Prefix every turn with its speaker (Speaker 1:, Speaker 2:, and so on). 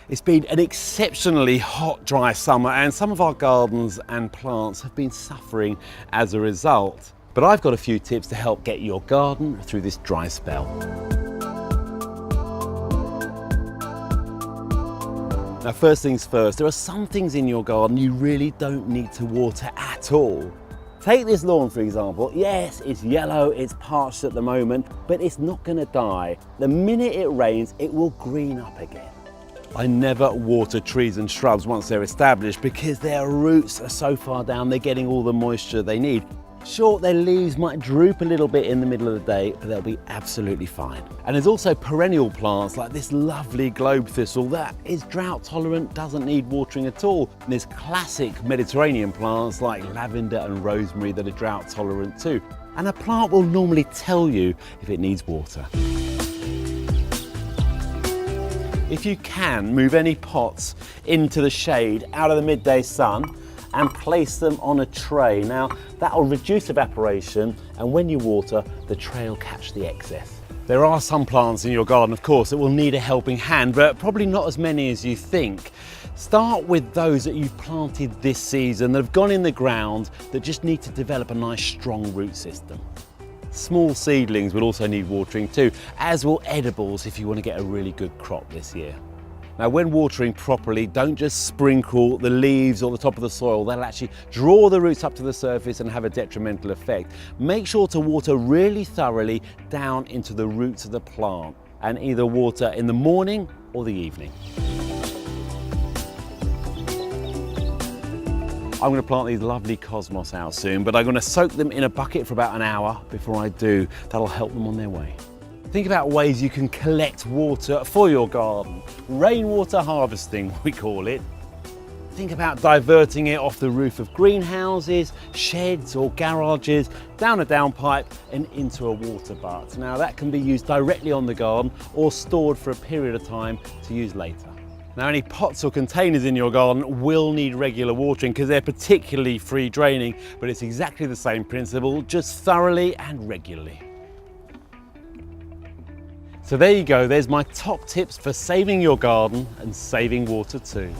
Speaker 1: It's been an exceptionally hot, dry summer, and some of our gardens and plants have been suffering as a result. But I've got a few tips to help get your garden through this dry spell. Now, first things first, there are some things in your garden you really don't need to water at all. Take this lawn, for example. Yes, it's yellow, it's parched at the moment, but it's not going to die. The minute it rains, it will green up again. I never water trees and shrubs once they're established because their roots are so far down, they're getting all the moisture they need. Sure, their leaves might droop a little bit in the middle of the day, but they'll be absolutely fine. And there's also perennial plants like this lovely globe thistle that is drought tolerant, doesn't need watering at all. And there's classic Mediterranean plants like lavender and rosemary that are drought tolerant too. And a plant will normally tell you if it needs water. If you can, move any pots into the shade out of the midday sun and place them on a tray. Now, that'll reduce evaporation, and when you water, the tray will catch the excess. There are some plants in your garden, of course, that will need a helping hand, but probably not as many as you think. Start with those that you've planted this season that have gone in the ground that just need to develop a nice strong root system. Small seedlings will also need watering too, as will edibles if you want to get a really good crop this year. Now, when watering properly, don't just sprinkle the leaves or the top of the soil. That'll actually draw the roots up to the surface and have a detrimental effect. Make sure to water really thoroughly down into the roots of the plant, and either water in the morning or the evening. I'm going to plant these lovely cosmos out soon, but I'm going to soak them in a bucket for about an hour before I do. That'll help them on their way. Think about ways you can collect water for your garden. Rainwater harvesting, we call it. Think about diverting it off the roof of greenhouses, sheds or garages, down a downpipe and into a water butt. Now, that can be used directly on the garden or stored for a period of time to use later. Now, any pots or containers in your garden will need regular watering because they're particularly free draining, but it's exactly the same principle, just thoroughly and regularly. So there you go, there's my top tips for saving your garden and saving water too.